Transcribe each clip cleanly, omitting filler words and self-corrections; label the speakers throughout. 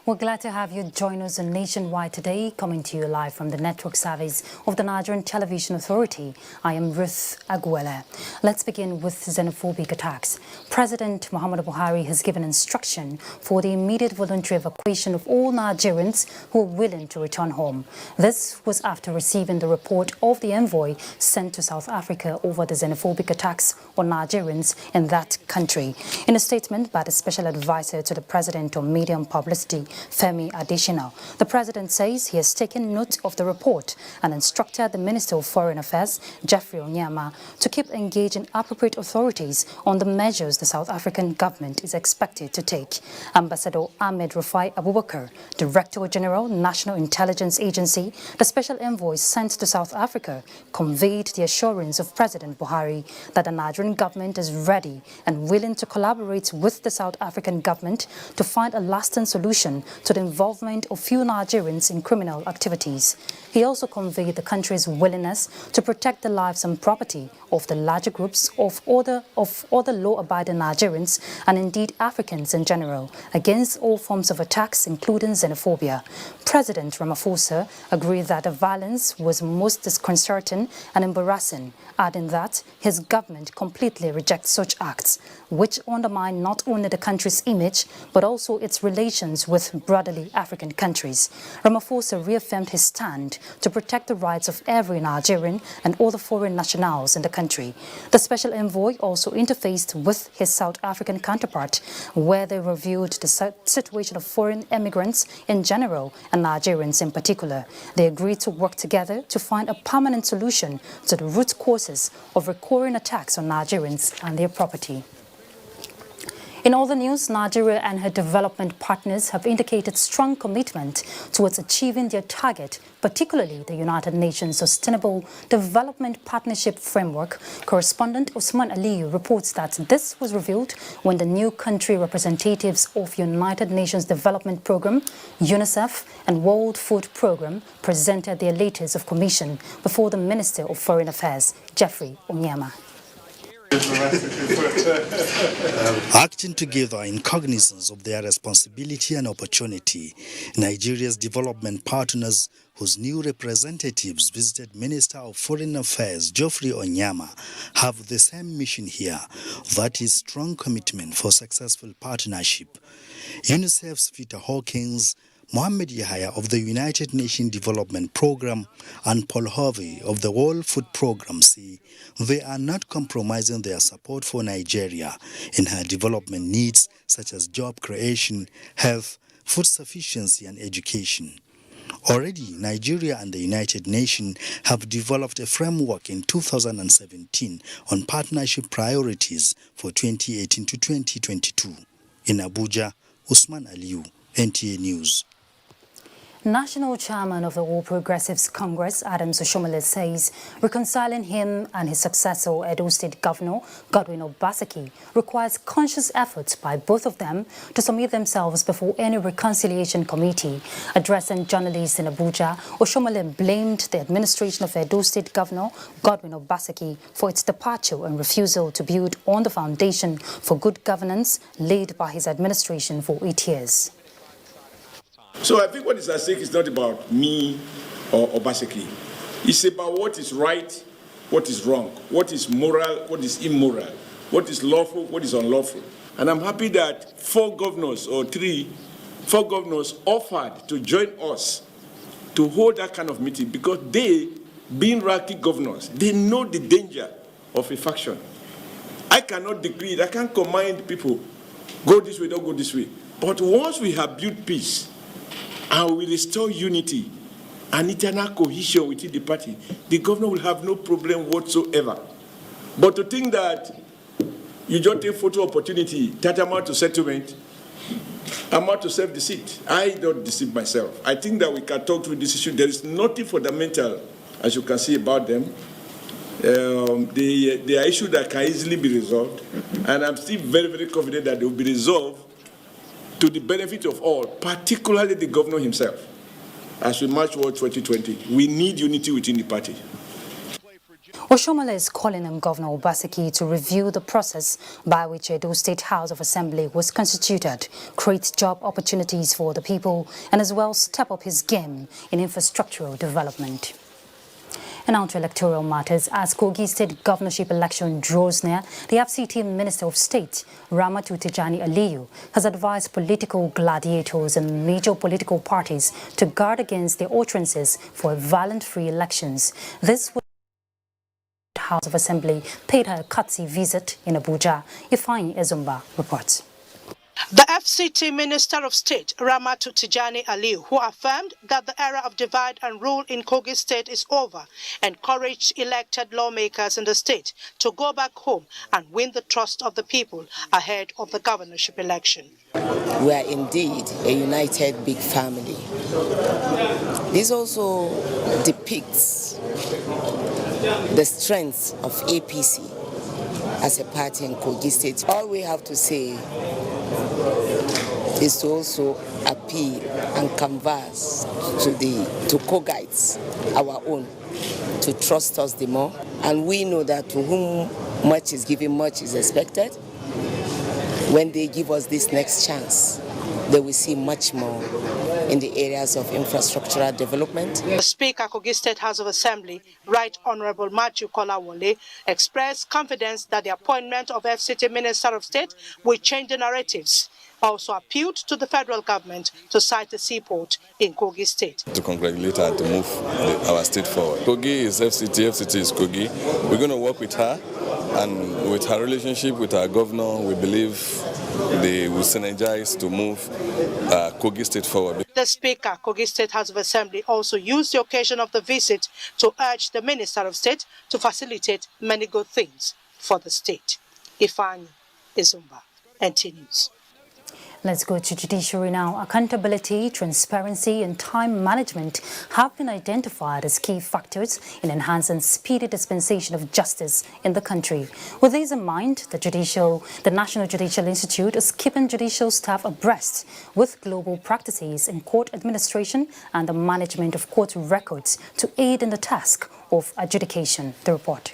Speaker 1: We're glad to have you join us on Nationwide today, coming to you live from the network service of the Nigerian Television Authority. I am Ruth Aguele. Let's begin with xenophobic attacks. President Muhammadu Buhari has given instruction for the immediate voluntary evacuation of all Nigerians who are willing to return home. This was after receiving the report of the envoy sent to South Africa over the xenophobic attacks on Nigerians in that country. In a statement by the special advisor to the president on media and publicity, Femi Adesina, the president says he has taken note of the report and instructed the Minister of Foreign Affairs, Jeffrey Onyema, to keep engaging appropriate authorities on the measures the South African government is expected to take. Ambassador Ahmed Rufai Abubakar, Director General, National Intelligence Agency, the special envoy sent to South Africa, conveyed the assurance of President Buhari that the Nigerian government is ready and willing to collaborate with the South African government to find a lasting solution to the involvement of few Nigerians in criminal activities. He also conveyed the country's willingness to protect the lives and property of the larger groups of other law-abiding Nigerians and indeed Africans in general against all forms of attacks, including xenophobia. President Ramaphosa agreed that the violence was most disconcerting and embarrassing, adding that his government completely rejects such acts, which undermine not only the country's image but also its relations with brotherly African countries. Ramaphosa reaffirmed his stand to protect the rights of every Nigerian and other foreign nationals in the country. The special envoy also interfaced with his South African counterpart, where they reviewed the situation of foreign immigrants in general and Nigerians in particular. They agreed to work together to find a permanent solution to the root causes of recurring attacks on Nigerians and their property. In other news, Nigeria and her development partners have indicated strong commitment towards achieving their target, particularly the United Nations Sustainable Development Partnership Framework. Correspondent Usman Aliyu reports that this was revealed when the new country representatives of United Nations Development Programme, UNICEF and World Food Programme presented their letters of commission before the Minister of Foreign Affairs, Jeffrey Onyema.
Speaker 2: Acting together in cognizance of their responsibility and opportunity, Nigeria's development partners, whose new representatives visited Minister of Foreign Affairs Geoffrey Onyema, have the same mission here, that is strong commitment for successful partnership. UNICEF's Peter Hawkins, Mohammed Yahya of the United Nations Development Programme and Paul Harvey of the World Food Programme say they are not compromising their support for Nigeria in her development needs such as job creation, health, food sufficiency and education. Already, Nigeria and the United Nations have developed a framework in 2017 on partnership priorities for 2018 to 2022. In Abuja, Usman Aliyu, NTA News.
Speaker 1: National Chairman of the All Progressives Congress, Adams Oshiomhole, says reconciling him and his successor, Edo State Governor Godwin Obaseki, requires conscious efforts by both of them to submit themselves before any reconciliation committee. Addressing journalists in Abuja, Oshiomhole blamed the administration of Edo State Governor Godwin Obaseki for its departure and refusal to build on the foundation for good governance laid by his administration for 8 years.
Speaker 3: So I think what is at stake is not about me or Obaseki. It's about what is right, what is wrong, what is moral, what is immoral, what is lawful, what is unlawful. And I'm happy that 4 governors offered to join us to hold that kind of meeting because they, being Raki governors, they know the danger of a faction. I cannot decree it, I can't command people, go this way, don't go this way. But once we have built peace, and we restore unity and internal cohesion within the party, the governor will have no problem whatsoever. But to think that you just take photo opportunity, that amount to settlement, amount to self-deceit, I don't deceive myself. I think that we can talk through this issue. There is nothing fundamental, as you can see, about them. They are issues that can easily be resolved, and I'm still very, very confident that they will be resolved to the benefit of all, particularly the governor himself. As we march towards 2020, we need unity within the party.
Speaker 1: Oshomole is calling on Governor Obaseki to review the process by which Edo State House of Assembly was constituted, create job opportunities for the people, and as well step up his game in infrastructural development. And now to electoral matters. As Kogi State governorship election draws near, the FCT Minister of State, Ramatu Tijani Aliyu, has advised political gladiators and major political parties to guard against their utterances for violent free elections. This was House of Assembly paid her a courtesy visit in Abuja. Ifeanyi Ezumba reports.
Speaker 4: The FCT Minister of State, Ramatu Tijani Aliyu, who affirmed that the era of divide and rule in Kogi State is over, encouraged elected lawmakers in the state to go back home and win the trust of the people ahead of the governorship election.
Speaker 5: We are indeed a united big family. This also depicts the strength of APC as a party in Kogi State. All we have to say is to also appeal and canvass to Kogites, our own, to trust us the more. And we know that to whom much is given, much is expected. When they give us this next chance, they will see much more in the areas of infrastructural development.
Speaker 4: The Speaker, Kogi State House of Assembly, Right Honorable Matthew Kolawole, expressed confidence that the appointment of FCT Minister of State will change the narratives. Also appealed to the federal government to site a seaport in Kogi State.
Speaker 6: To congratulate her and to move our state forward. Kogi is FCT, FCT is Kogi. We're going to work with her, and with her relationship with our governor, we believe they will synergize to move Kogi State forward.
Speaker 4: The Speaker, Kogi State House of Assembly, also used the occasion of the visit to urge the Minister of State to facilitate many good things for the state. Ifeanyi Ezumba, NT News.
Speaker 1: Let's go to judiciary now. Accountability, transparency and time management have been identified as key factors in enhancing speedy dispensation of justice in the country. With these in mind, the National Judicial Institute is keeping judicial staff abreast with global practices in court administration and the management of court records to aid in the task of adjudication. The report.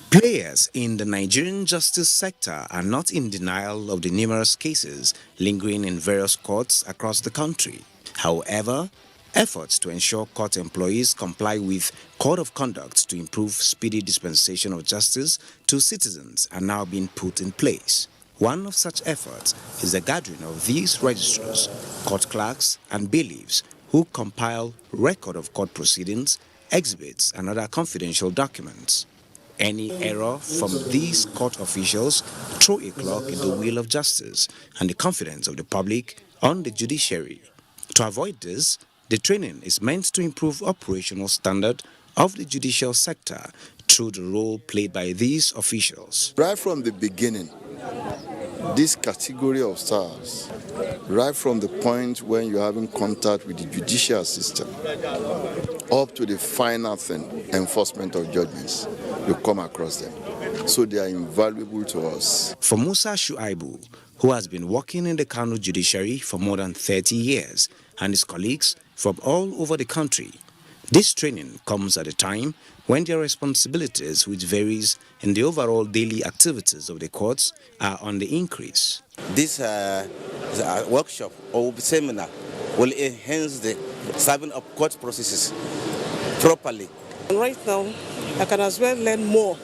Speaker 7: Players in the Nigerian justice sector are not in denial of the numerous cases lingering in various courts across the country. However, efforts to ensure court employees comply with code of conduct to improve speedy dispensation of justice to citizens are now being put in place. One of such efforts is the gathering of these registrars, court clerks and bailiffs who compile record of court proceedings, exhibits and other confidential documents. Any error from these court officials throw a clog in the wheel of justice and the confidence of the public on the judiciary. To avoid this, the training is meant to improve operational standard of the judicial sector through the role played by these officials.
Speaker 8: Right from the beginning, this category of stars, right from the point when you're having contact with the judicial system, up to the final thing, enforcement of judgments, you come across them. So they are invaluable to us.
Speaker 7: For Musa Shuaibu, who has been working in the Kano judiciary for more than 30 years, and his colleagues from all over the country, this training comes at a time when their responsibilities, which varies in the overall daily activities of the courts, are on the increase.
Speaker 9: This workshop or seminar will enhance the serving of court processes properly.
Speaker 10: Right now, I can as well learn more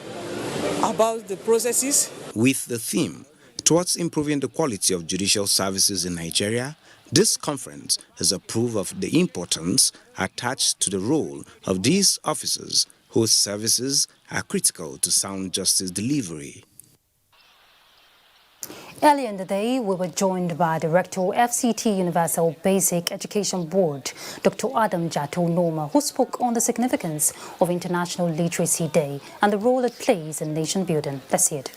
Speaker 10: about the processes.
Speaker 7: With the theme, towards improving the quality of judicial services in Nigeria, this conference is a proof of the importance attached to the role of these officers whose services are critical to sound justice delivery.
Speaker 1: Earlier in the day, we were joined by Director FCT Universal Basic Education Board, Dr. Adam Jato Noma, who spoke on the significance of International Literacy Day and the role it plays in nation building. Let's see it.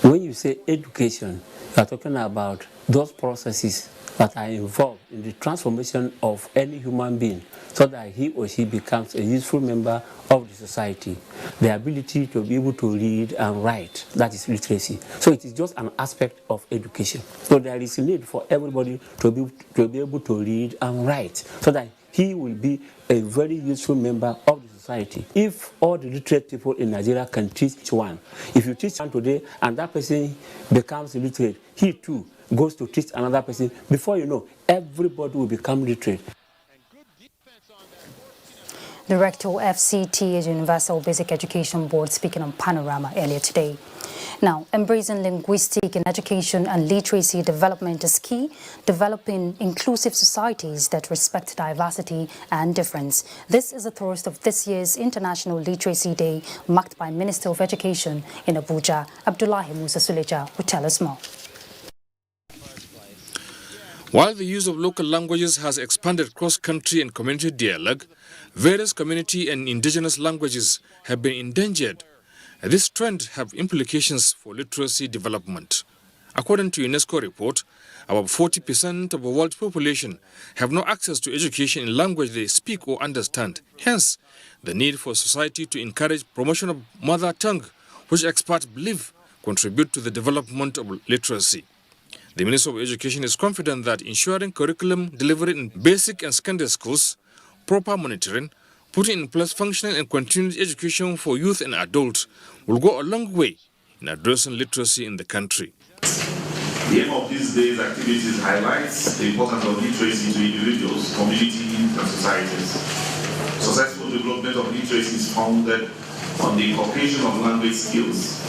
Speaker 11: When you say education, you are talking about those processes that are involved in the transformation of any human being so that he or she becomes a useful member of the society. The ability to be able to read and write, that is literacy. So it is just an aspect of education. So there is a need for everybody to be able to read and write so that he will be a very useful member of the society. society. If all the literate people in Nigeria can teach one, if you teach one today and that person becomes illiterate, he too goes to teach another person. Before you know, everybody will become literate.
Speaker 1: Director of FCT, Universal Basic Education Board, speaking on Panorama earlier today. Now, embracing linguistic in education and literacy development is key, developing inclusive societies that respect diversity and difference. This is the thrust of this year's International Literacy Day, marked by Minister of Education in Abuja. Abdullahi Musa Suleja will tell us more.
Speaker 12: While the use of local languages has expanded cross-country and community dialogue, various community and indigenous languages have been endangered. This trend have implications for literacy development. According to UNESCO report, about 40% of the world's population have no access to education in language they speak or understand. Hence, the need for society to encourage promotion of mother tongue, which experts believe contribute to the development of literacy. The Minister of Education is confident that ensuring curriculum delivery in basic and secondary schools, proper monitoring, putting in place functional and continuous education for youth and adults will go a long way in addressing literacy in the country.
Speaker 13: The aim of this day's activities highlights the importance of literacy to individuals, communities, and societies. Successful development of literacy is founded on the incorporation of language skills.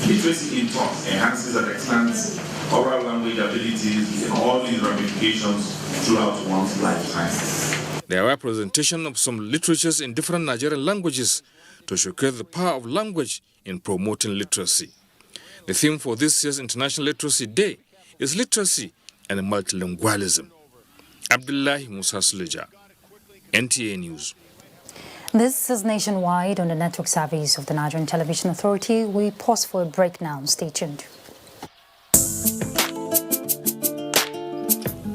Speaker 13: Literacy in turn enhances and expands oral language abilities in all its ramifications throughout one's lifetime.
Speaker 12: There were presentations of some literatures in different Nigerian languages to showcase the power of language in promoting literacy. The theme for this year's International Literacy Day is literacy and multilingualism. Abdullahi Musa Suleja, NTA News.
Speaker 1: This is Nationwide on the network service of the Nigerian Television Authority. We pause for a break now. Stay tuned.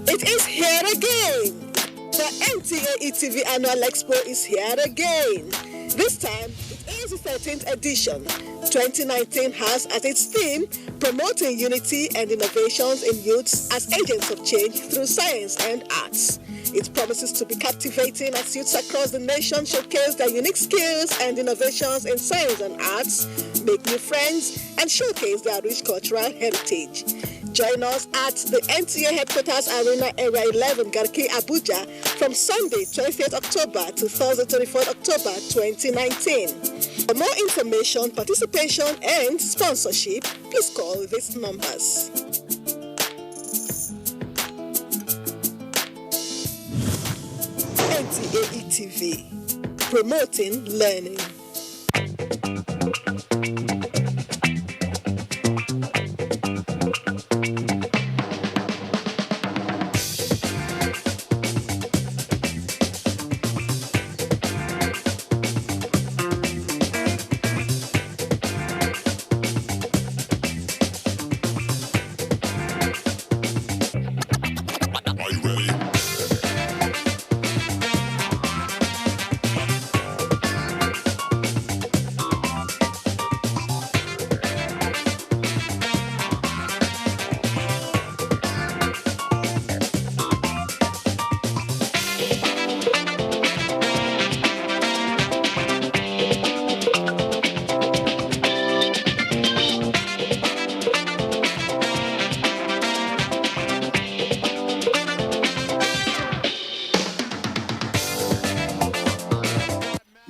Speaker 10: It is here again. The NTA ETV Annual Expo is here again. This time, it is the 13th edition. 2019 has as its theme, promoting unity and innovations in youths as agents of change through science and arts. It promises to be captivating as youths across the nation showcase their unique skills and innovations in science and arts, make new friends, and showcase their rich cultural heritage. Join us at the NTA Headquarters Arena, Area 11, Garki, Abuja, from Sunday, 28th October to Thursday, 24th October, 2019. For more information, participation, and sponsorship, please call these numbers. NTA ETV, promoting learning.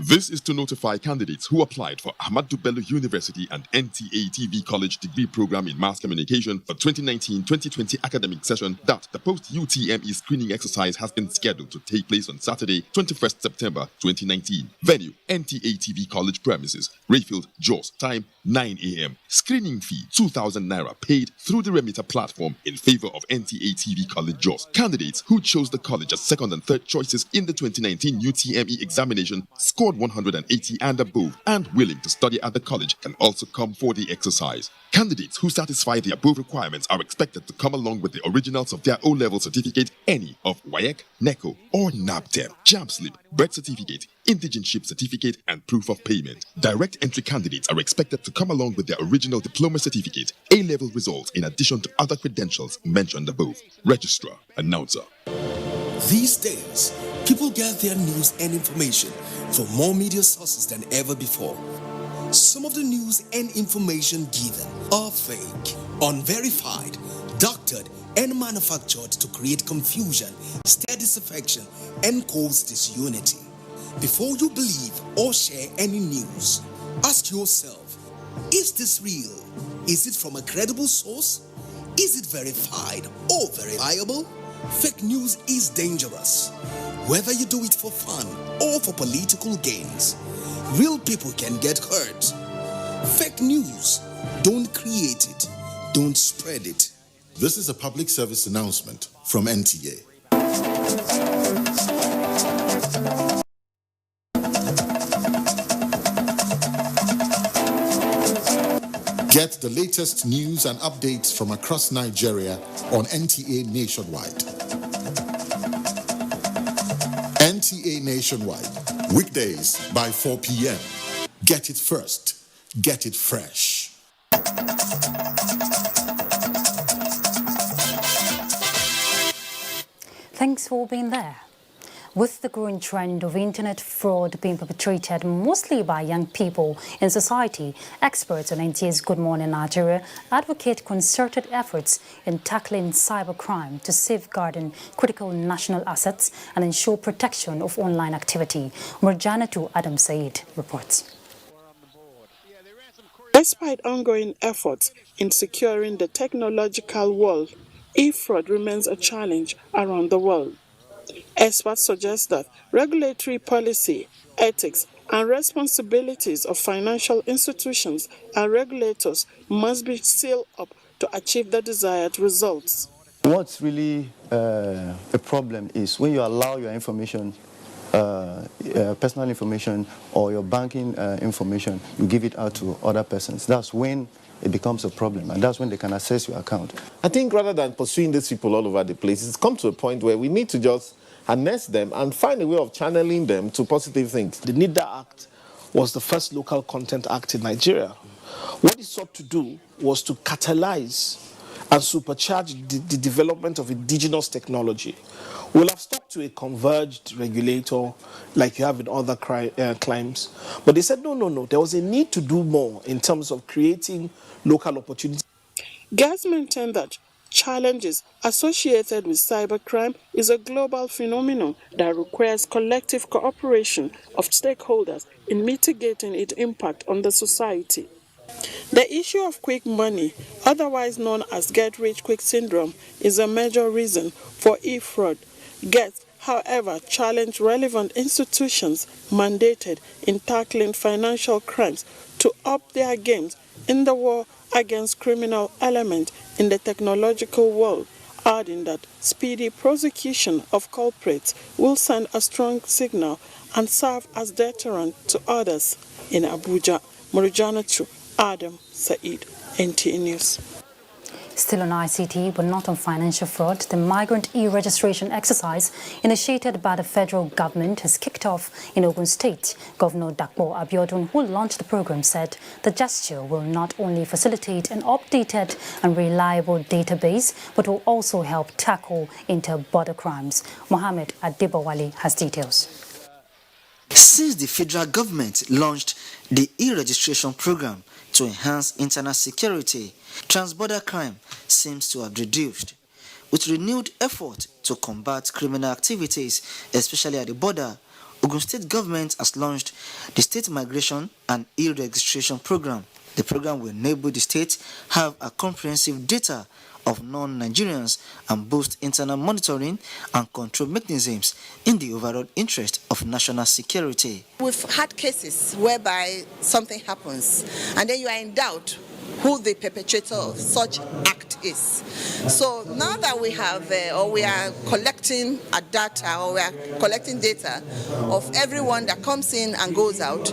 Speaker 14: This is to notify candidates who applied for Ahmadu Bello University and NTA TV College degree program in mass communication for 2019-2020 academic session that the post-UTME screening exercise has been scheduled to take place on Saturday, 21st September 2019. Venue, NTA TV College premises, Rayfield, Jos. Time, 9 a.m. Screening fee, 2,000 naira paid through the remitter platform in favor of NTA TV College Jos. Candidates who chose the college as second and third choices in the 2019 UTME examination scored 180 and above and willing to study at the college can also come for the exercise. Candidates who satisfy the above requirements are expected to come along with the originals of their O-level certificate, any of WAEC, NECO, or NABTEP, JAMB slip, birth certificate, indigenship certificate, and proof of payment. Direct entry candidates are expected to come along with their original diploma certificate, A-level results, in addition to other credentials mentioned above. Registrar, announcer.
Speaker 15: These days, people get their news and information from more media sources than ever before. Some of the news and information given are fake, unverified, doctored, and manufactured to create confusion, stir disaffection, and cause disunity. Before you believe or share any news, ask yourself, is this real? Is it from a credible source? Is it verified or verifiable? Fake news is dangerous. Whether you do it for fun or for political gains, real people can get hurt. Fake news, don't create it, don't spread it.
Speaker 16: This is a public service announcement from NTA. Get the latest news and updates from across Nigeria on NTA Nationwide. NTA Nationwide, weekdays by 4 p.m. Get it first, get it fresh.
Speaker 1: Thanks for being there. With the growing trend of internet fraud being perpetrated mostly by young people in society, experts on NTA's Good Morning Nigeria advocate concerted efforts in tackling cybercrime to safeguard critical national assets and ensure protection of online activity. Murjanatu Adam Said reports.
Speaker 17: Despite ongoing efforts in securing the technological world, e-fraud remains a challenge around the world. Experts suggest that regulatory policy, ethics, and responsibilities of financial institutions and regulators must be sealed up to achieve the desired results.
Speaker 18: What's really a problem is when you allow your information, personal information or your banking information, you give it out to other persons. That's when it becomes a problem, and that's when they can access your account.
Speaker 19: I think rather than pursuing these people all over the place, it's come to a point where we need to just harness them and find a way of channeling them to positive things.
Speaker 20: The NIDA Act was the first local content act in Nigeria. What it sought to do was to catalyze and supercharge the development of indigenous technology. We'll have stuck to a converged regulator like you have in other crimes. But they said, no, there was a need to do more in terms of creating local opportunities.
Speaker 17: Gas maintained that challenges associated with cybercrime is a global phenomenon that requires collective cooperation of stakeholders in mitigating its impact on the society. The issue of quick money, otherwise known as get-rich-quick syndrome, is a major reason for e-fraud. Guests, however, challenge relevant institutions mandated in tackling financial crimes to up their games in the war against criminal elements in the technological world, adding that speedy prosecution of culprits will send a strong signal and serve as deterrent to others. In Abuja, Murjanatu Adam Said, NTA News.
Speaker 1: Still on ICT, but not on financial fraud, the migrant e-registration exercise initiated by the federal government has kicked off in Ogun State. Governor Dakpo Abiodun, who launched the program, said the gesture will not only facilitate an updated and reliable database, but will also help tackle inter-border crimes. Mohammed Adibawali has details.
Speaker 21: Since the federal government launched the e-registration program to enhance internal security, transborder crime seems to have reduced. With renewed effort to combat criminal activities, especially at the border, Ogun State government has launched the State Migration and E-Registration Program. The program will enable the state have a comprehensive data of non-Nigerians and boost internal monitoring and control mechanisms in the overall interest of national security.
Speaker 22: We've had cases whereby something happens and then you are in doubt who the perpetrator of such act is. So now that we have, or we are collecting a data, or we are collecting data of everyone that comes in and goes out,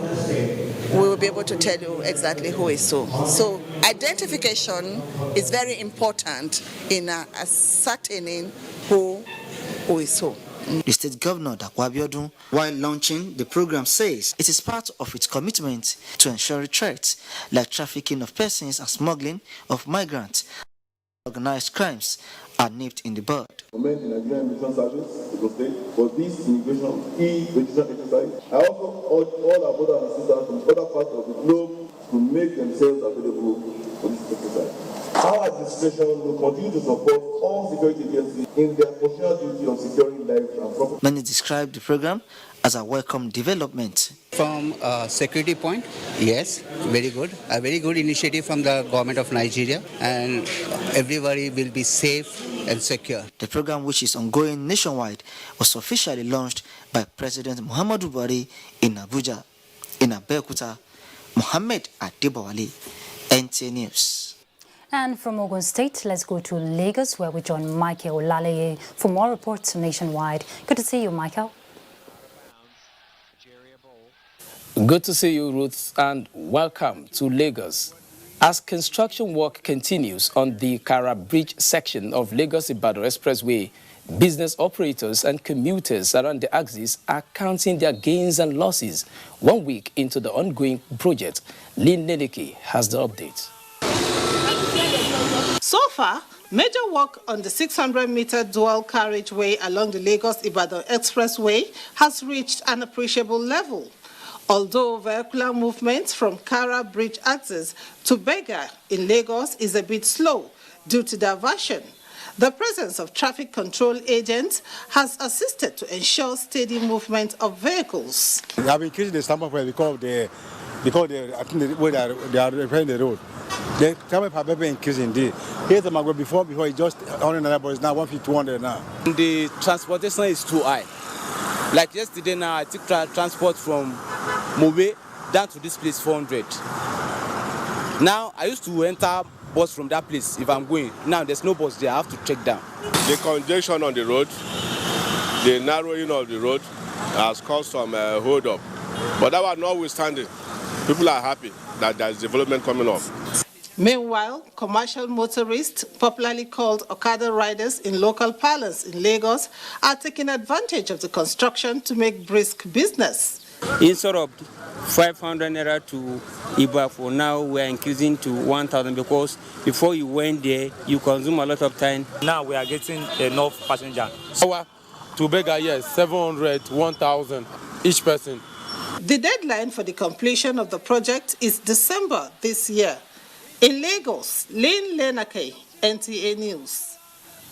Speaker 22: we will be able to tell you exactly who is who. So identification is very important in ascertaining who is who.
Speaker 21: The state governor, Dakpo Abiodun, while launching the program, says it is part of its commitment to ensure threats like trafficking of persons and smuggling of migrants, organized crimes, are nipped in the bud.
Speaker 2: Comment the Nigerian Immigration Service to state for this immigration e-registration exercise. I also urge all our brothers and sisters from other parts of the globe to make themselves available for this exercise. Our administration will continue to support all security agencies in their professional duty of securing lives and property.
Speaker 21: Many describe the program as a welcome development.
Speaker 3: From a security point, yes, very good. A very good initiative from the government of Nigeria, and everybody will be safe and secure.
Speaker 21: The program, which is ongoing nationwide, was officially launched by President Muhammadu Buhari in Abuja. In Abeokuta, Mohammed Adebowale, NTA News.
Speaker 1: And from Ogun State, let's go to Lagos, where we join Michael Olaleye for more reports nationwide. Good to see you, Michael.
Speaker 23: Good to see you, Ruth, and welcome to Lagos. As construction work continues on the Kara Bridge section of Lagos-Ibadan Expressway, business operators and commuters around the axis are counting their gains and losses 1 week into the ongoing project. Lynn Neneke has the update.
Speaker 4: So far, major work on the 600-meter dual carriageway along the Lagos-Ibadan Expressway has reached an appreciable level. Although vehicular movement from Kara Bridge axis to Bega in Lagos is a bit slow due to diversion, the presence of traffic control agents has assisted to ensure steady movement of vehicles.
Speaker 24: We have increased the stamp of because I think the way they are repairing the road. The stamp have been increasing indeed. Here's the Magwe before it's just 100 naira, but it's now 150, 200 now.
Speaker 25: The transportation is too high. Like yesterday now, I took transport from Mobe down to this place 400. Now I used to enter bus from that place if I'm going. Now there's no bus there, I have to check down.
Speaker 26: The congestion on the road, the narrowing of the road has caused some hold up. But that was notwithstanding, people are happy that there's development coming up.
Speaker 4: Meanwhile, commercial motorists, popularly called Okada riders in local parlance in Lagos, are taking advantage of the construction to make brisk business.
Speaker 27: Instead of 500 naira to Iba, for now we are increasing to 1,000 because before you went there, you consume a lot of time.
Speaker 28: Now we are getting enough passengers.
Speaker 29: To Bega, yes, 700, 1,000 each person.
Speaker 4: The deadline for the completion of the project is December this year. In Lagos, Lynn Neneke, NTA News.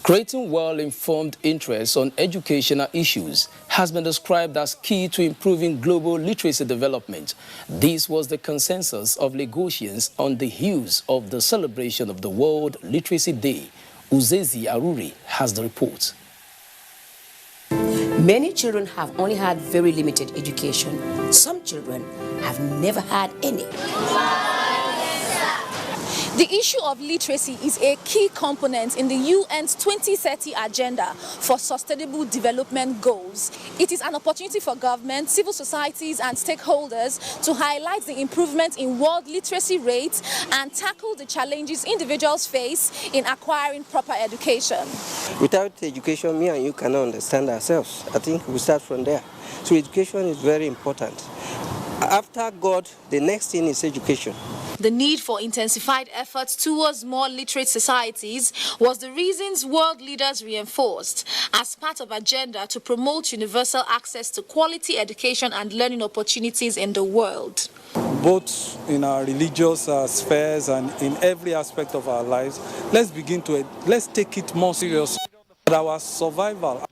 Speaker 23: Creating well-informed interest on educational issues has been described as key to improving global literacy development. This was the consensus of Lagosians on the heels of the celebration of the World Literacy Day. Uzezi Aruri has the report.
Speaker 30: Many children have only had very limited education. Some children have never had any.
Speaker 31: The issue of literacy is a key component in the UN's 2030 Agenda for Sustainable Development Goals. It is an opportunity for government, civil societies and stakeholders to highlight the improvement in world literacy rates and tackle the challenges individuals face in acquiring proper education.
Speaker 32: Without education, me and you cannot understand ourselves. I think we start from there. So education is very important. After God, the next thing is education.
Speaker 31: The need for intensified efforts towards more literate societies was the reasons world leaders reinforced as part of agenda to promote universal access to quality education and learning opportunities in the world.
Speaker 33: Both in our religious spheres and in every aspect of our lives, let's take it more seriously. Our survival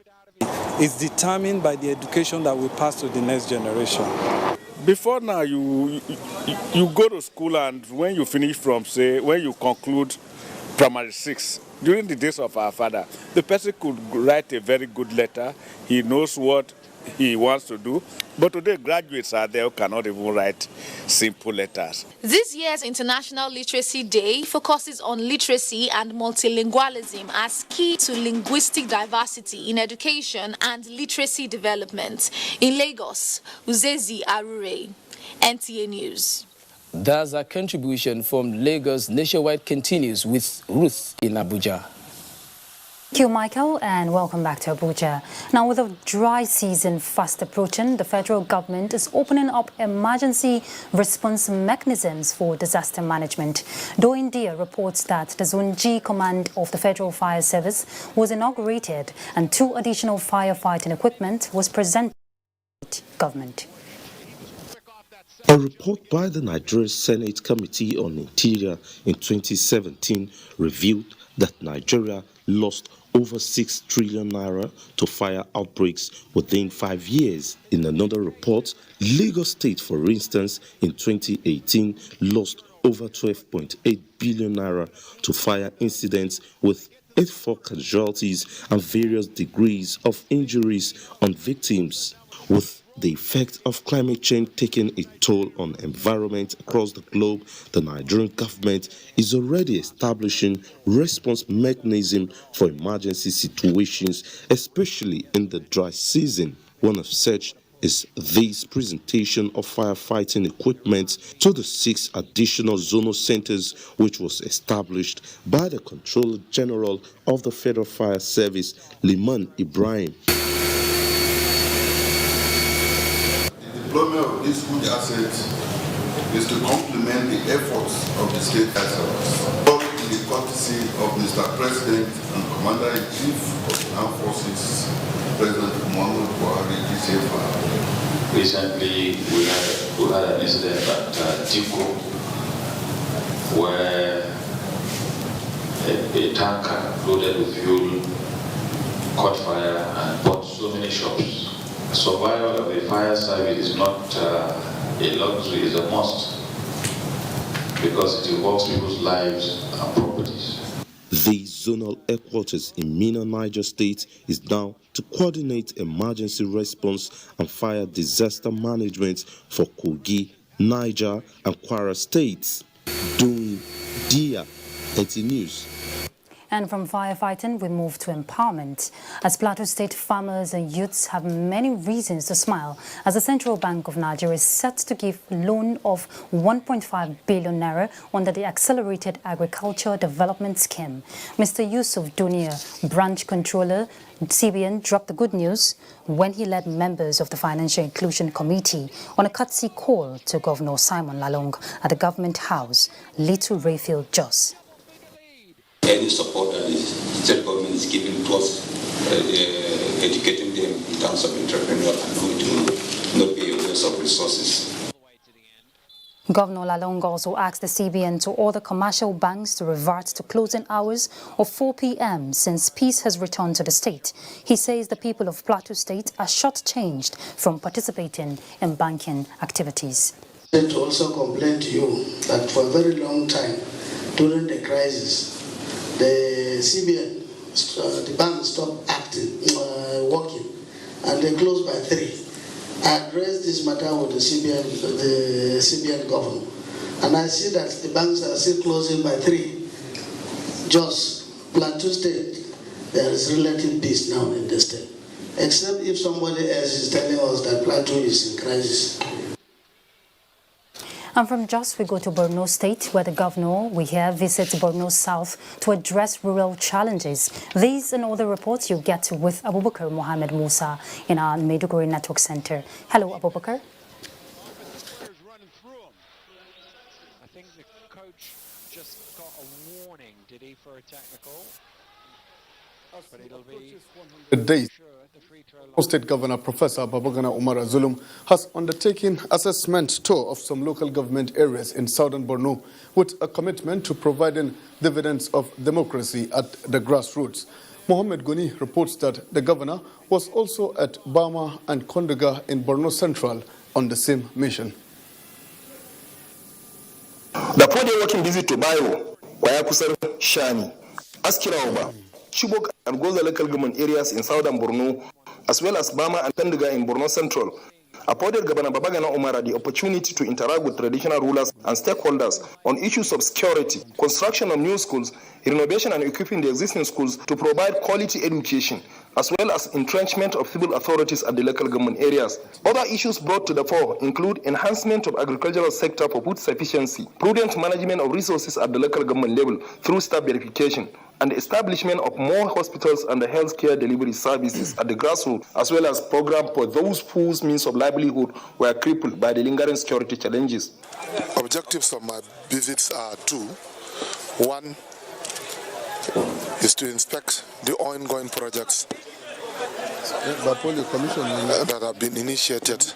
Speaker 33: is determined by the education that we pass to the next generation.
Speaker 26: Before now, you go to school, and when you finish from, say, when you conclude primary 6, during the days of our father, the person could write a very good letter. He knows what he wants to do. But today, graduates are there who cannot even write simple letters.
Speaker 31: This year's International Literacy Day focuses on literacy and multilingualism as key to linguistic diversity in education and literacy development. In Lagos, Uzezi Arure, NTA News.
Speaker 23: Thus, our contribution from Lagos nationwide continues with Ruth in Abuja.
Speaker 1: Thank you, Michael, and welcome back to Abuja. Now, with the dry season fast approaching, the federal government is opening up emergency response mechanisms for disaster management. Do India reports that the Zone G command of the Federal Fire Service was inaugurated and 2 additional firefighting equipment was presented to the government.
Speaker 5: A report by the Nigerian Senate Committee on Interior in 2017 revealed that Nigeria lost over 6 trillion naira to fire outbreaks within 5 years. In another report, Lagos State, for instance, in 2018 lost over 12.8 billion naira to fire incidents with 84 casualties and various degrees of injuries on victims. With the effect of climate change taking a toll on environment across the globe, the Nigerian government is already establishing response mechanisms for emergency situations, especially in the dry season. One of such is this presentation of firefighting equipment to the 6 additional zonal centers, which was established by the Controller General of the Federal Fire Service, Liman Ibrahim.
Speaker 6: Deployment of this good asset is to complement the efforts of the state fire service. All in the courtesy of Mr. President and Commander-in-Chief of the Armed Forces, President Muhammad Buhari, GCFR.
Speaker 7: Recently, we had an incident at Diko where a tanker loaded with fuel caught fire and burnt so many shops. Survival of a fire service is not a luxury, it's a must, because it involves people's lives and properties.
Speaker 5: The zonal headquarters in Minna, Niger State is now to coordinate emergency response and fire disaster management for Kogi, Niger, and Kwara states. Doing Dia 80 News.
Speaker 1: And from firefighting, we move to empowerment. As Plateau State farmers and youths have many reasons to smile, as the Central Bank of Nigeria is set to give a loan of 1.5 billion naira under the Accelerated Agriculture Development Scheme. Mr. Yusuf Dunia, branch controller, CBN, dropped the good news when he led members of the Financial Inclusion Committee on a courtesy call to Governor Simon Lalong at the Government House, Little Rayfield, Jos.
Speaker 8: Any support that the state government is giving towards educating them in terms of entrepreneurial and not be a waste of resources.
Speaker 1: Governor Lalong also asked the CBN to order commercial banks to revert to closing hours of 4 p.m. since peace has returned to the state. He says the people of Plateau State are shortchanged from participating in banking activities.
Speaker 9: To also complain to you that for a very long time during the crisis, the CBN, the bank stopped working, and they closed by 3. I addressed this matter with the CBN governor, and I see that the banks are still closing by 3. Just Plateau State, there is relative peace now in the state, except if somebody else is telling us that Plateau is in crisis.
Speaker 1: And from Jos, we go to Borno State, where the governor, we hear, visits Borno South to address rural challenges. These and other reports you get with Abubakar Mohammed Musa in our Maiduguri Network Center. Hello, Abubakar.
Speaker 10: I think the coach just got a warning, did he, for a technical? But it'll be
Speaker 11: Good day. State Governor Professor Babagana Umar Zulum has undertaken assessment tour of some local government areas in southern Borno with a commitment to providing dividends of democracy at the grassroots. Mohammed Goni reports that the governor was also at Bama and Kondaga in Borno Central on the same mission.
Speaker 12: The four-day working visit to Bayo, Wayakusar, Shani, Askiraoba, Chibok and Goza local government areas in southern Borno, as well as Bama and Kondaga in Borno Central, afforded Governor Babagana Umara the opportunity to interact with traditional rulers and stakeholders on issues of security, construction of new schools, renovation and equipping the existing schools to provide quality education, as well as entrenchment of civil authorities at the local government areas. Other issues brought to the fore include enhancement of agricultural sector for food sufficiency, prudent management of resources at the local government level through staff verification, and the establishment of more hospitals and the healthcare delivery services at the grassroots, as well as program for those whose means of livelihood were crippled by the lingering security challenges.
Speaker 2: Objectives of my visits are two. One is to inspect the ongoing projects that have been initiated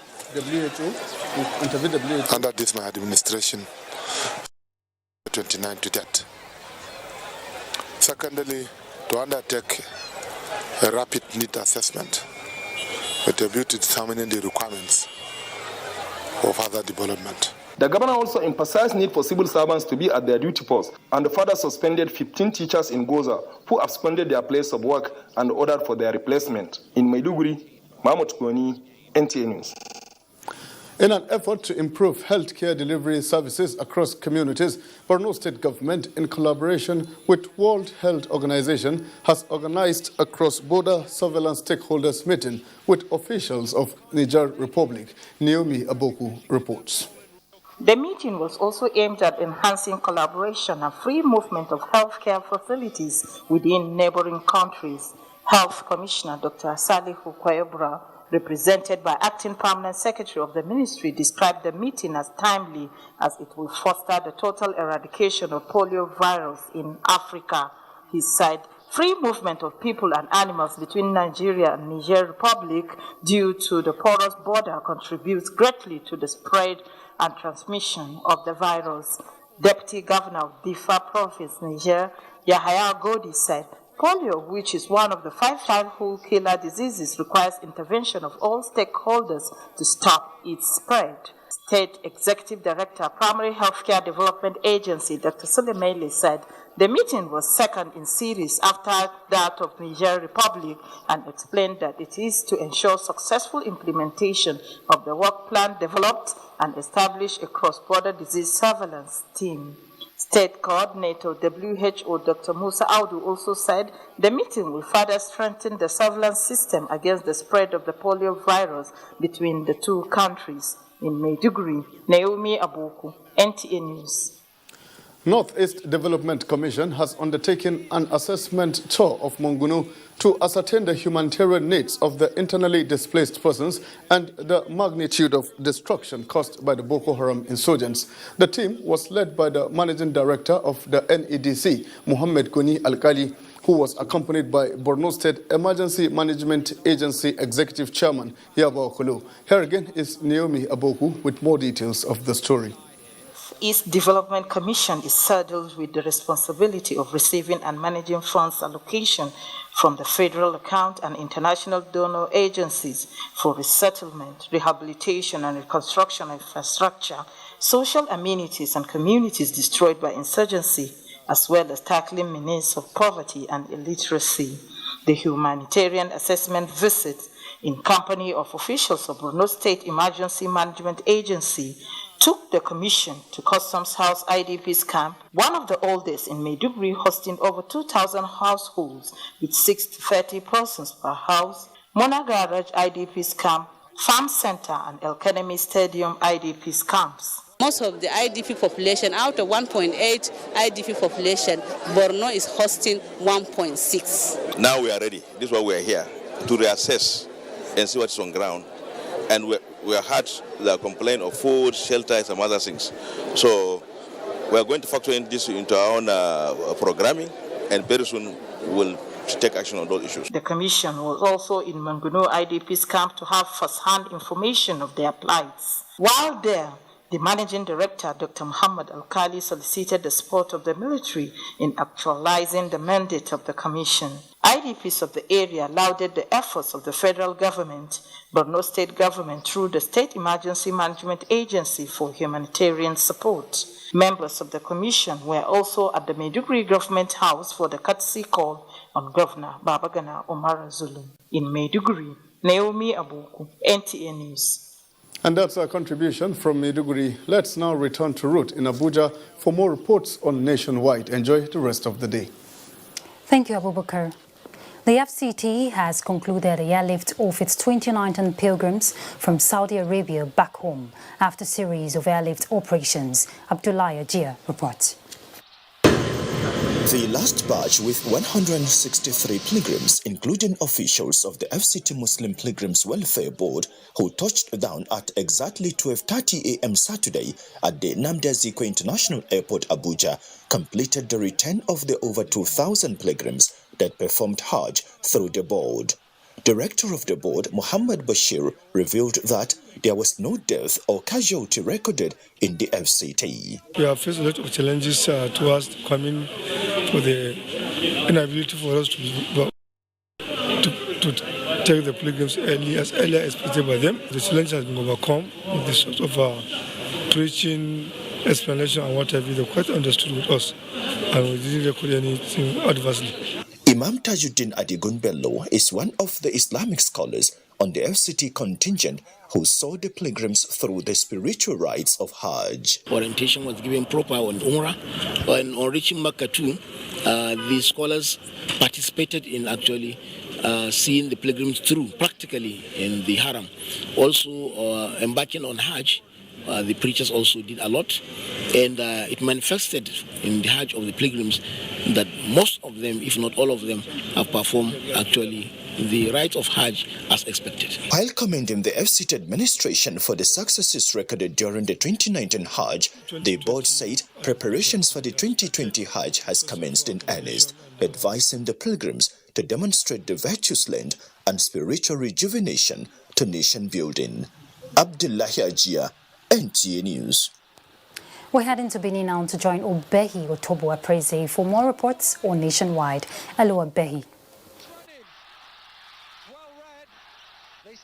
Speaker 2: under this my administration 29 to that. Secondly, to undertake a rapid need assessment with a view to determining the requirements of further development.
Speaker 12: The governor also emphasized need for civil servants to be at their duty posts and further suspended 15 teachers in Goza who absconded their place of work and ordered for their replacement. In Maiduguri, Mahmoud Koni, NTA News.
Speaker 11: In an effort to improve healthcare delivery services across communities, Borno State Government, in collaboration with World Health Organization, has organized a cross-border surveillance stakeholders meeting with officials of Niger Republic. Naomi Aboku reports.
Speaker 3: The meeting was also aimed at enhancing collaboration and free movement of healthcare facilities within neighboring countries. Health Commissioner Dr. Salihu Kwayobra, represented by Acting Permanent Secretary of the Ministry, described the meeting as timely as it will foster the total eradication of polio virus in Africa. He said free movement of people and animals between Nigeria and Niger Republic due to the porous border contributes greatly to the spread and transmission of the virus. Deputy Governor of Difa Province, Niger, Yahaya Godi, said polio, which is one of the 5 childhood killer diseases, requires intervention of all stakeholders to stop its spread. State Executive Director, Primary Healthcare Development Agency, Dr. Sulemele, said the meeting was second in series after that of Niger Republic and explained that it is to ensure successful implementation of the work plan developed and establish a cross-border disease surveillance team. State Coordinator WHO Dr. Musa Audu also said the meeting will further strengthen the surveillance system against the spread of the polio virus between the two countries. In Maiduguri, Naomi Aboku, NTA News.
Speaker 11: Northeast Development Commission has undertaken an assessment tour of Mongunu to ascertain the humanitarian needs of the internally displaced persons and the magnitude of destruction caused by the Boko Haram insurgents. The team was led by the Managing Director of the NEDC, Muhammad Goni Alkali, who was accompanied by Borno State Emergency Management Agency Executive Chairman Yaba Okolo. Here again is Naomi Aboku with more details of the story.
Speaker 3: East Development Commission is saddled with the responsibility of receiving and managing funds allocation from the federal account and international donor agencies for resettlement, rehabilitation and reconstruction of infrastructure, social amenities and communities destroyed by insurgency, as well as tackling menace of poverty and illiteracy. The humanitarian assessment visit, in company of officials of Borno State Emergency Management Agency, took the commission to Customs House IDP's camp, one of the oldest in Maiduguri, hosting over 2,000 households with 6 to 30 persons per house, Mona Garage IDP's camp, Farm Center, and El Kanemi Stadium IDP's camps.
Speaker 13: Most of the IDP population, out of 1.8 IDP population, Borno is hosting 1.6.
Speaker 14: Now we are ready. This is why we are here, to reassess and see what's on ground. And we have had the complaint of food, shelter, and some other things. So we are going to factor in this into our own programming, and very soon we'll take action on those issues.
Speaker 3: The commission was also in Mongunu IDP's camp to have first-hand information of their plights. While there, the Managing Director, Dr. Muhammad Alkali, solicited the support of the military in actualizing the mandate of the Commission. IDPs of the area lauded the efforts of the federal government, Borno State government through the State Emergency Management Agency for humanitarian support. Members of the Commission were also at the Maiduguri Government House for the courtesy call on Governor Babagana Omar Zulum. In Maiduguri, Naomi Abuku, NTA News.
Speaker 11: And that's our contribution from Maiduguri. Let's now return to Ruth in Abuja for more reports on Nationwide. Enjoy the rest of the day.
Speaker 1: Thank you, Abubakar. The FCT has concluded the airlift of its 2019 pilgrims from Saudi Arabia back home after a series of airlift operations. Abdullah Ajia reports.
Speaker 15: The last batch with 163 pilgrims, including officials of the FCT Muslim Pilgrims Welfare Board, who touched down at exactly 12:30 a.m. Saturday at the Nnamdi Azikiwe International Airport, Abuja, completed the return of the over 2,000 pilgrims that performed Hajj through the board. Director of the board, Muhammad Bashir, revealed that there was no death or casualty recorded in the FCT.
Speaker 16: We have faced a lot of challenges towards coming for the inability for us to take the pilgrims as early as expected by them. The challenge has been overcome with the sort of preaching, explanation and what have you. They quite understood with us and we didn't record anything adversely.
Speaker 15: Imam Tajuddin Adigun Bello is one of the Islamic scholars on the FCT contingent who saw the pilgrims through the spiritual rites of Hajj.
Speaker 17: Orientation was given proper on Umrah, and on reaching Makkah too, the scholars participated in actually seeing the pilgrims through practically in the Haram. Also embarking on Hajj, the preachers also did a lot, and it manifested in the Hajj of the pilgrims that most of them, if not all of them, have performed actually the rite of Hajj as expected.
Speaker 15: While commending the FCT administration for the successes recorded during the 2019 Hajj, the board said preparations for the 2020 Hajj has commenced in earnest, advising the pilgrims to demonstrate the virtues learned and spiritual rejuvenation to nation building. Abdullahi Ajia, NTA News.
Speaker 1: We're heading to Benin now to join Obehi Otobo Apreze for more reports on Nationwide. Hello, Obehi.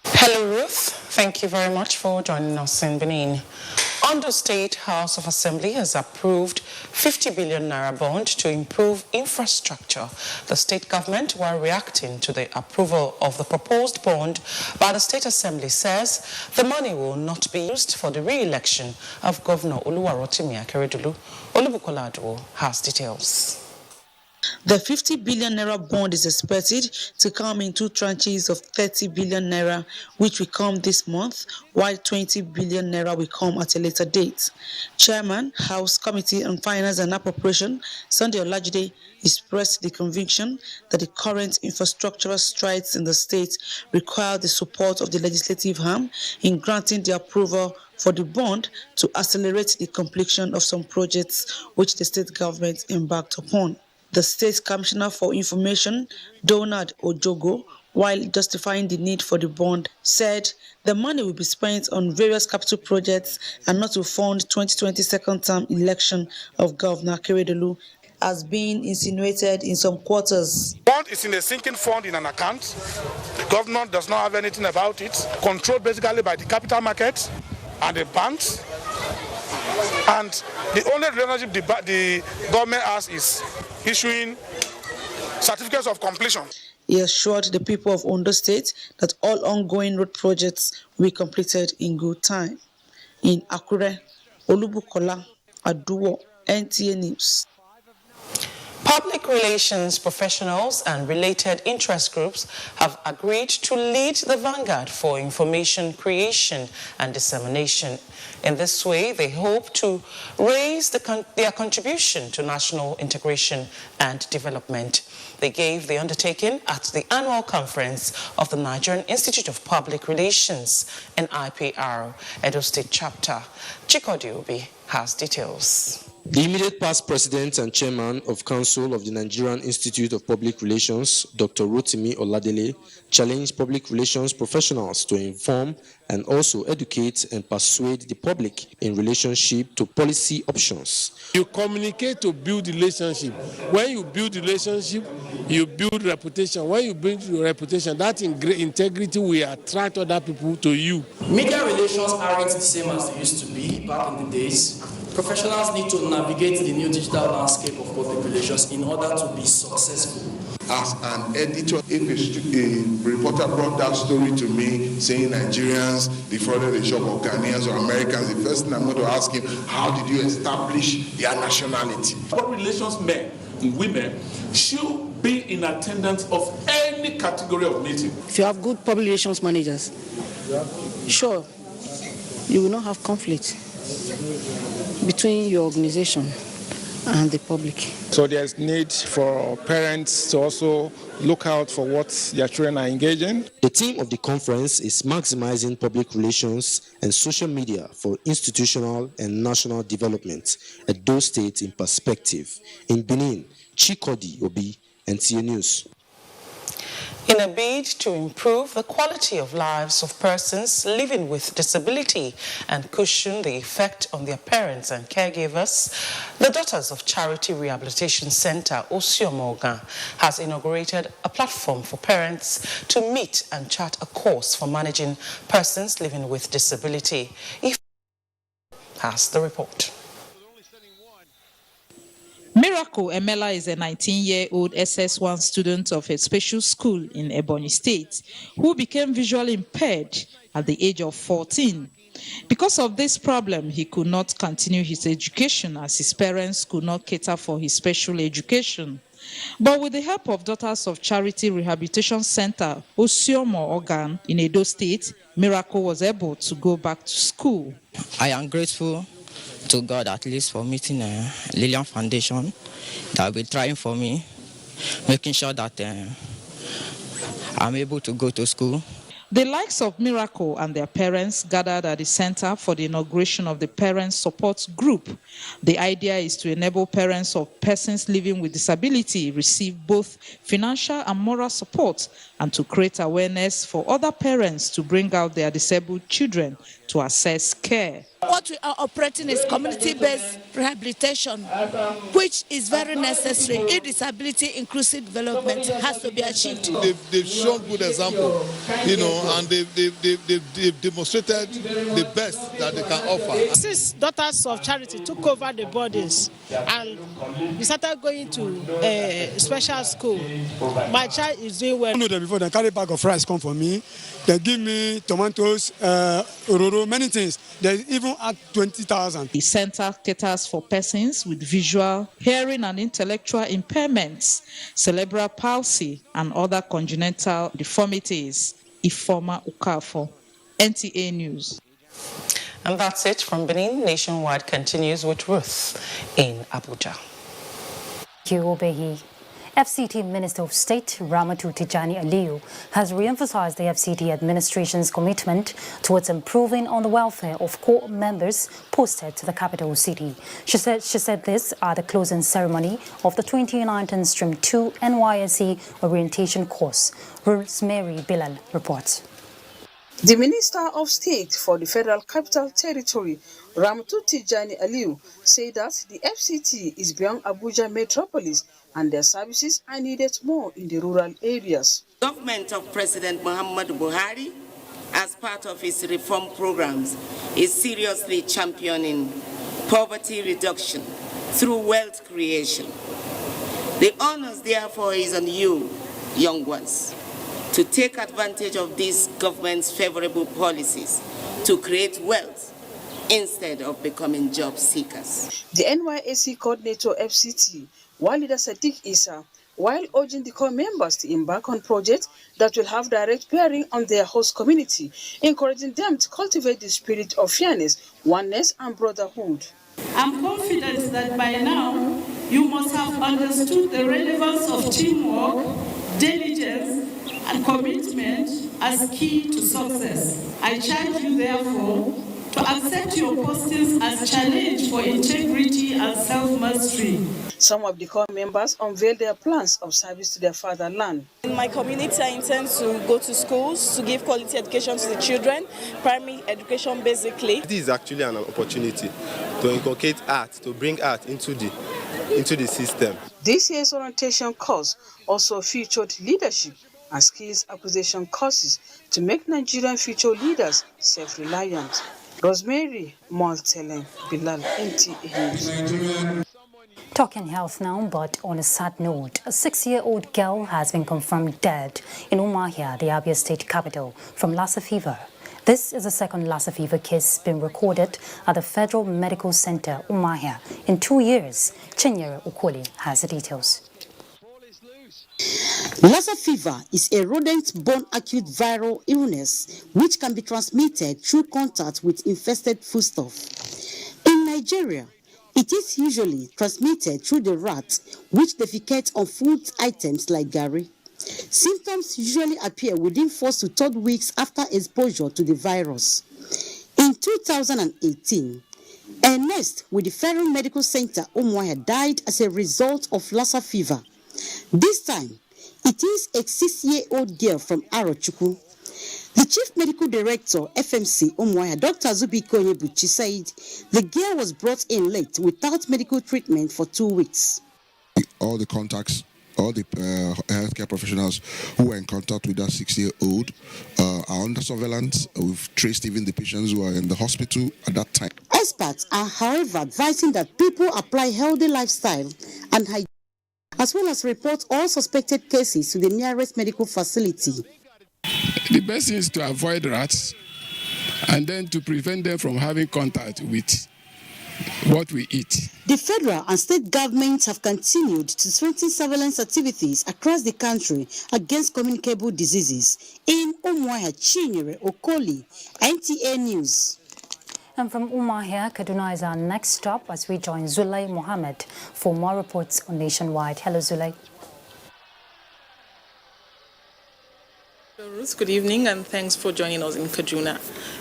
Speaker 18: Hello, Ruth. Thank you very much for joining us in Benin. Ondo State House of Assembly has approved 50 billion naira bond to improve infrastructure. The state government, while reacting to the approval of the proposed bond by the State Assembly, says the money will not be used for the re-election of Governor Oluwarotimi Akeredolu. Olubukola Aduwo has details.
Speaker 19: The 50 billion naira bond is expected to come in two tranches of 30 billion naira, which will come this month, while 20 billion naira will come at a later date. Chairman, House Committee on Finance and Appropriation, Sunday Olajide, expressed the conviction that the current infrastructural strides in the state require the support of the legislative arm in granting the approval for the bond to accelerate the completion of some projects which the state government embarked upon. The State Commissioner for Information, Donald Ojogo, while justifying the need for the bond, said the money will be spent on various capital projects and not to fund 2020 second-term election of Governor Akeredolu, as being insinuated in some quarters.
Speaker 20: Bond is in a sinking fund in an account. The governor does not have anything about it, controlled basically by the capital markets and the banks. And the only relationship the government has is issuing certificates of completion.
Speaker 19: He assured the people of Ondo State that all ongoing road projects will be completed in good time. In Akure, Olubukola Aduwo, NTA News.
Speaker 18: Public relations professionals and related interest groups have agreed to lead the vanguard for information creation and dissemination. In this way, they hope to raise their contribution to national integration and development. They gave the undertaking at the annual conference of the Nigerian Institute of Public Relations, NIPR, Edo State Chapter. Chikodi Obi has details.
Speaker 21: The immediate past president and chairman of Council of the Nigerian Institute of Public Relations, Dr. Rotimi Oladele, challenged public relations professionals to inform and also educate and persuade the public in relationship to policy options.
Speaker 22: You communicate to build relationship. When you build relationship, you build reputation. When you build your reputation, that integrity will attract other people to you.
Speaker 24: Media relations aren't the same as they used to be back in the days. Professionals need to navigate the new digital landscape of public relations in order to be successful.
Speaker 6: As an editor, if a reporter brought that story to me saying Nigerians defrauded the shop of Ghanaians or Americans, the first thing I'm going to ask him, how did you establish their nationality?
Speaker 25: Public relations men and women should be in attendance of any
Speaker 22: any category of meeting.
Speaker 4: If you have good public relations managers, sure, you will not have conflict between your organization and the public.
Speaker 5: So there's need for parents to also look out for what their children are engaged in.
Speaker 21: The theme of the conference is maximizing public relations and social media for institutional and national development at those states in perspective. In Benin, Chikodi Obi, NTA News.
Speaker 18: In a bid to improve the quality of lives of persons living with disability and cushion the effect on their parents and caregivers, the Daughters of Charity Rehabilitation Center, Osio has inaugurated a platform for parents to meet and chart a course for managing persons living with disability. If has the report.
Speaker 7: Miracle Emela is a 19-year-old SS1 student of a special school in Ebonyi State who became visually impaired at the age of 14. Because of this problem, he could not continue his education as his parents could not cater for his special education. But with the help of Daughters of Charity Rehabilitation Center, Osiomo Organ in Edo State, Miracle was able to go back to school.
Speaker 23: I am grateful to God at least for meeting Lillian Foundation that will be trying for me, making sure that I'm able to go to school.
Speaker 7: The likes of Miracle and their parents gathered at the center for the inauguration of the Parent Support Group. The idea is to enable parents of persons living with disability receive both financial and moral support and to create awareness for other parents to bring out their disabled children to access care.
Speaker 25: What we are operating is community-based rehabilitation, which is very necessary if disability inclusive development has to be achieved.
Speaker 26: They've shown good example, and they've demonstrated the best that they can offer.
Speaker 27: Since Daughters of Charity took over the bodies and we started going to a special school, my child is doing well.
Speaker 16: I know that before they carry a bag of rice come for me, they give me tomatoes, ororo, many things. They even at 20,000.
Speaker 7: The center caters for persons with visual, hearing and intellectual impairments, cerebral palsy and other congenital deformities. Ifoma Ukafo, NTA News.
Speaker 18: And that's it from Benin. Nationwide continues with Ruth in Abuja.
Speaker 1: Thank you, Obehi. FCT Minister of State Ramatu Tijani Aliyu has re-emphasized the FCT administration's commitment towards improving on the welfare of core members posted to the capital city. She said this at the closing ceremony of the 2019 Stream 2 NYSC orientation course. Rosemary Bilal reports.
Speaker 28: The Minister of State for the Federal Capital Territory, Ramatu Tijani Aliyu, said that the FCT is beyond Abuja metropolis and their services are needed more in the rural areas.
Speaker 29: Government of President Muhammadu Buhari, as part of its reform programs, is seriously championing poverty reduction through wealth creation. The onus, therefore, is on you, young ones, to take advantage of this government's favorable policies to create wealth instead of becoming job seekers.
Speaker 28: The NYSC coordinator FCT, Walida Sadiq Isa, while urging the core members to embark on projects that will have direct bearing on their host community, encouraging them to cultivate the spirit of fairness, oneness and brotherhood.
Speaker 30: I'm confident that by now you must have understood the relevance of teamwork, diligence, and commitment as key to success. I charge you, therefore, to accept your postings as a challenge for integrity and self-mastery.
Speaker 28: Some of the core members unveiled their plans of service to their fatherland.
Speaker 31: In my community, I intend to go to schools to give quality education to the children, primary education basically.
Speaker 32: This is actually an opportunity to inculcate art, to bring art into the system.
Speaker 28: This year's orientation course also featured leadership and skills acquisition courses to make Nigerian future leaders self-reliant. Rosemary Maltelen, Bilal, NTA News.
Speaker 1: Talking health now, but on a sad note, a 6-year-old girl has been confirmed dead in Umuahia, the Abia state capital, from Lassa fever. This is the second Lassa fever case being recorded at the Federal Medical Center, Umuahia, in 2 years. Chinyere Ukoli has the details.
Speaker 2: Lassa fever is a rodent-borne acute viral illness which can be transmitted through contact with infested foodstuff. In Nigeria, it is usually transmitted through the rat, which defecates on food items like garri. Symptoms usually appear within 1st to 3rd weeks after exposure to the virus. In 2018, a nurse with the Federal Medical Center Umuahia died as a result of Lassa fever. This time, it is a 6-year-old girl from Arochukwu. The Chief Medical Director, FMC Umuahia, Dr. Zubi Konyebuchi, said the girl was brought in late without medical treatment for 2 weeks.
Speaker 3: All the contacts, all the healthcare professionals who were in contact with that 6-year-old are under surveillance. We've traced even the patients who are in the hospital at that time.
Speaker 2: Experts are, however, advising that people apply healthy lifestyle and hygiene, as well as report all suspected cases to the nearest medical facility.
Speaker 22: The best thing is to avoid rats and then to prevent them from having contact with what we eat.
Speaker 2: The federal and state governments have continued to strengthen surveillance activities across the country against communicable diseases. In Umuahia, Chinyere Okoli, NTA News.
Speaker 1: And from Umuahia, Kaduna is our next stop as we join Zulay Mohammed for more reports on Nationwide. Hello, Zulay.
Speaker 8: Good evening and thanks for joining us in Kaduna.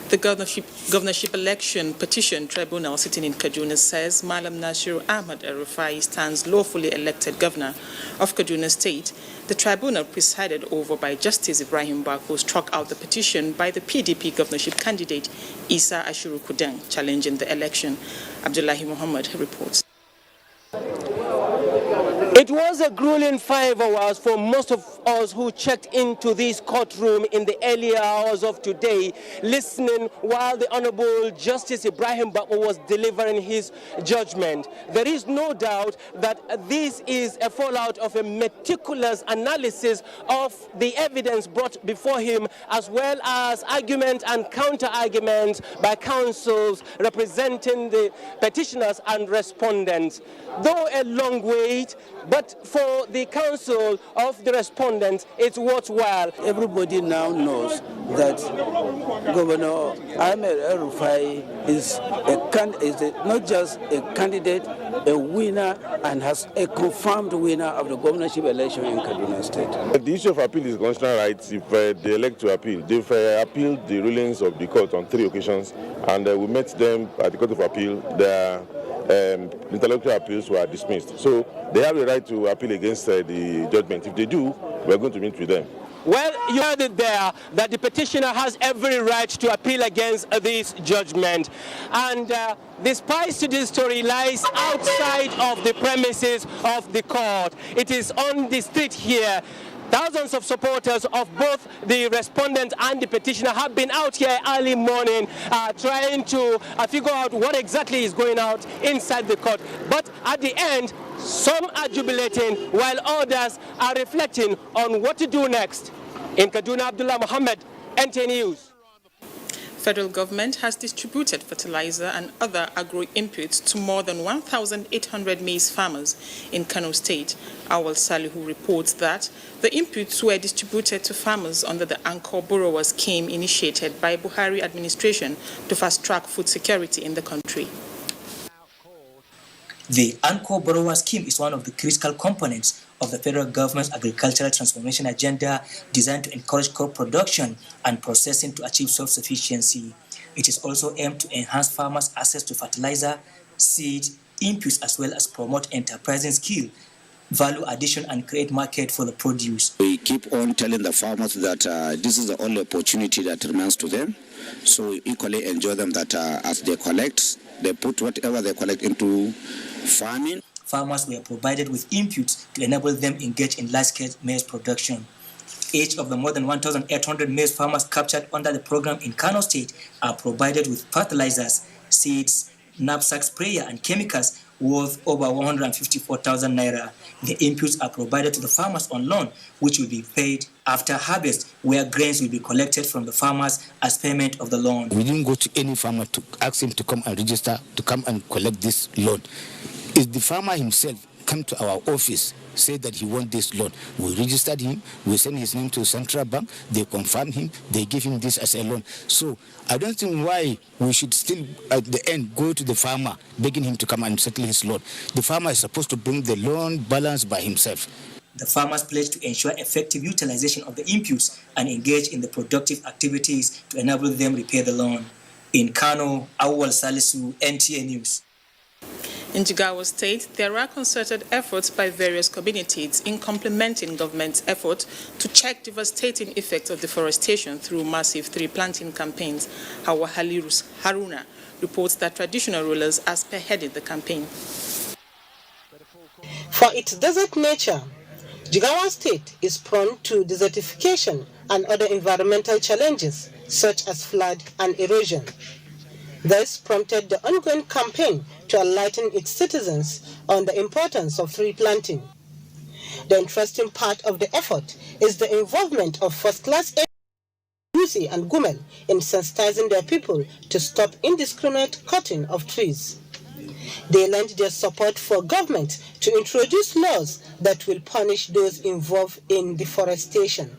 Speaker 8: The governorship election petition tribunal sitting in Kaduna says Malam Nasir Ahmad El-Rufai stands lawfully elected governor of Kaduna State. The tribunal, presided over by Justice Ibrahim Bako, struck out the petition by the PDP governorship candidate Isa Ashuru Kudeng challenging the election. Abdullahi Muhammad reports.
Speaker 9: It was a grueling 5 hours for most of us who checked into this courtroom in the earlier hours of today, listening while the Honorable Justice Ibrahim Bako was delivering his judgment. There is no doubt that this is a fallout of a meticulous analysis of the evidence brought before him, as well as argument and counter-arguments by counsels representing the petitioners and respondents. Though a long wait, but for the counsel of the respondents, it's worthwhile.
Speaker 10: Everybody now knows that Governor Ahmed El-Rufai is not just a candidate, a winner, and has a confirmed winner of the governorship election in Kaduna State.
Speaker 11: The issue of appeal is constitutional rights. If they elect to appeal, they've appealed the rulings of the court on 3 occasions, and we met them at the Court of Appeal. Their intellectual appeals were dismissed. So they have the right to appeal against the judgment. If they do, we're going to meet with them.
Speaker 9: Well, you heard it there, that the petitioner has every right to appeal against this judgment. And the spice to this story lies outside of the premises of the court. It is on the street here. Thousands of supporters of both the respondent and the petitioner have been out here early morning trying to figure out what exactly is going on inside the court. But at the end, some are jubilating while others are reflecting on what to do next. In Kaduna, Abdullah Muhammad, NTA News.
Speaker 8: Federal government has distributed fertilizer and other agro-inputs to more than 1,800 maize farmers in Kano State. Awal Salihu reports that the inputs were distributed to farmers under the Anchor Borrower Scheme initiated by Buhari administration to fast-track food security in the country.
Speaker 12: The Anchor Borrower Scheme is one of the critical components of the federal government's agricultural transformation agenda designed to encourage crop production and processing to achieve self-sufficiency. It is also aimed to enhance farmers' access to fertilizer, seed, inputs, as well as promote enterprising skill, value addition, and create market for the produce.
Speaker 13: We keep on telling the farmers that this is the only opportunity that remains to them. So we equally enjoy them that as they collect, they put whatever they collect into farming.
Speaker 12: Farmers were provided with inputs to enable them engage in large-scale maize production. Each of the more than 1,800 maize farmers captured under the program in Kano State are provided with fertilizers, seeds, knapsack sprayer, and chemicals worth over 154,000 naira. The inputs are provided to the farmers on loan, which will be paid after harvest, where grains will be collected from the farmers as payment of the loan.
Speaker 14: We didn't go to any farmer to ask him to come and register, to come and collect this loan. It's the farmer himself
Speaker 4: come to our office, say that he wants this loan. We registered him, we send his name to Central Bank, they confirm him, they give him this as a loan. So I don't think why we should still, at the end, go to the farmer, begging him to come and settle his loan. The farmer is supposed to bring the loan balance by himself.
Speaker 12: The farmers pledge to ensure effective utilization of the inputs and engage in the productive activities to enable them repay the loan. In Kano, Awal Salisu, NTA News.
Speaker 8: In Jigawa State, there are concerted efforts by various communities in complementing government's effort to check devastating effects of deforestation through massive tree planting campaigns. Hawa Halirus Haruna reports that traditional rulers are spearheading the campaign.
Speaker 27: For its desert nature, Jigawa State is prone to desertification and other environmental challenges such as flood and erosion. This prompted the ongoing campaign to enlighten its citizens on the importance of tree planting. The interesting part of the effort is the involvement of first-class Yusi and Gumel in sensitizing their people to stop indiscriminate cutting of trees. They lent their support for government to introduce laws that will punish those involved in deforestation.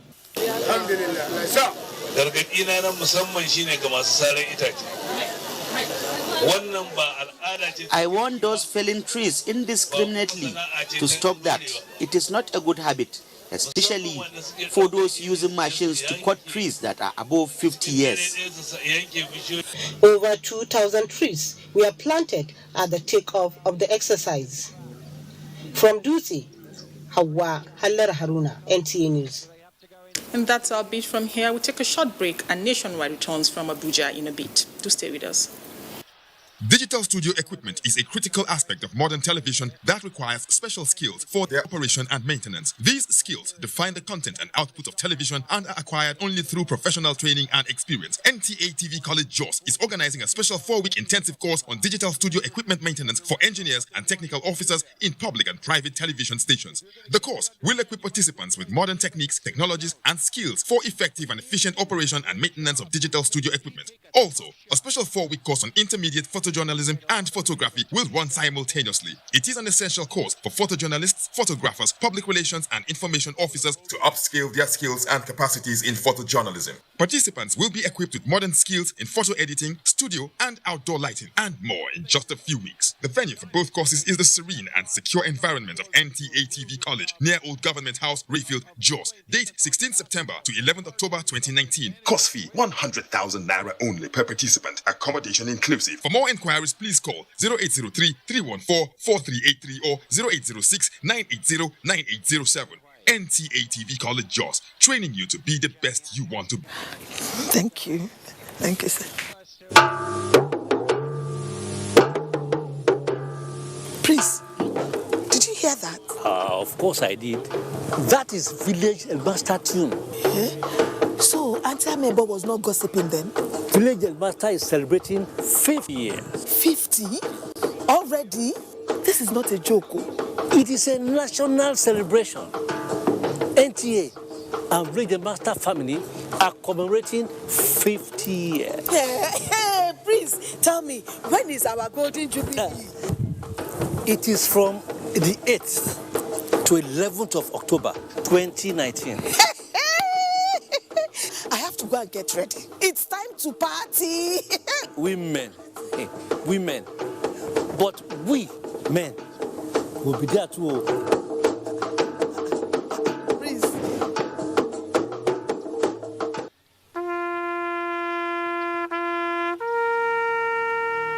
Speaker 5: I want those felling trees indiscriminately to stop that. It is not a good habit, especially for those using machines to cut trees that are above 50 years.
Speaker 27: Over 2,000 trees were planted at the takeoff of the exercise. From Dusi, Hawa Haller Haruna, NTA News.
Speaker 8: And that's our beat from here. We'll take a short break and Nationwide returns from Abuja in a bit. Do stay with us.
Speaker 6: Digital studio equipment is a critical aspect of modern television that requires special skills for their operation and maintenance. These skills define the content and output of television and are acquired only through professional training and experience. NTA TV College JOS is organizing a special 4-week intensive course on digital studio equipment maintenance for engineers and technical officers in public and private television stations. The course will equip participants with modern techniques, technologies, and skills for effective and efficient operation and maintenance of digital studio equipment. Also, a special 4-week course on intermediate photojournalism and photography will run simultaneously. It is an essential course for photojournalists, photographers, public relations, and information officers to upscale their skills and capacities in photojournalism. Participants will be equipped with modern skills in photo editing, studio, and outdoor lighting, and more in just a few weeks. The venue for both courses is the serene and secure environment of NTA TV College near Old Government House, Rayfield, Jos. Date 16 September to 11th October 2019. Course fee 100,000 naira only per participant. Accommodation inclusive. For more inquiries, please call 0803-314-4383 or 0806-980-9807. NTA TV College Jos, training you to be the best you want to be.
Speaker 14: Thank you. Thank you, sir. Please, did you hear that?
Speaker 15: Of course I did. That is village master tune.
Speaker 14: So, Auntie Amebo was not gossiping then?
Speaker 15: Village master is celebrating 50 years.
Speaker 14: 50? Already? This is not a joke.
Speaker 15: It is a national celebration. NTA and Village Master family are commemorating 50 years.
Speaker 14: Hey, please tell me, when is our golden jubilee?
Speaker 15: It is from the 8th to 11th of October 2019.
Speaker 14: I have to go and get ready. It's time to party.
Speaker 15: Women. But we, men, will be there too.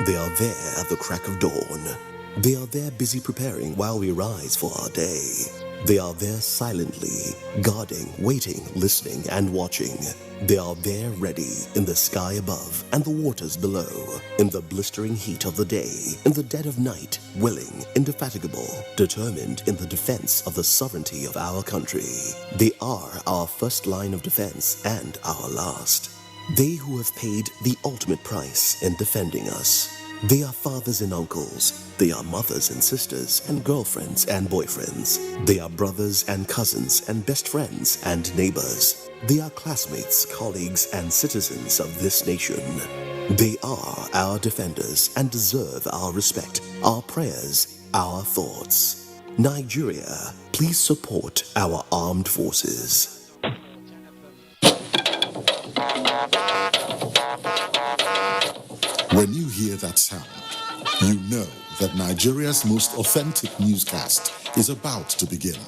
Speaker 17: They are there at the crack of dawn. They are there busy preparing while we rise for our day. They are there silently, guarding, waiting, listening, and watching. They are there ready in the sky above and the waters below, in the blistering heat of the day, in the dead of night, willing, indefatigable, determined in the defense of the sovereignty of our country. They are our first line of defense and our last. They who have paid the ultimate price in defending us. They are fathers and uncles. They are mothers and sisters and girlfriends and boyfriends. They are brothers and cousins and best friends and neighbors. They are classmates, colleagues, and citizens of this nation. They are our defenders and deserve our respect, our prayers, our thoughts. Nigeria, please support our armed forces.
Speaker 7: When you hear that sound, you know that Nigeria's most authentic newscast is about to begin.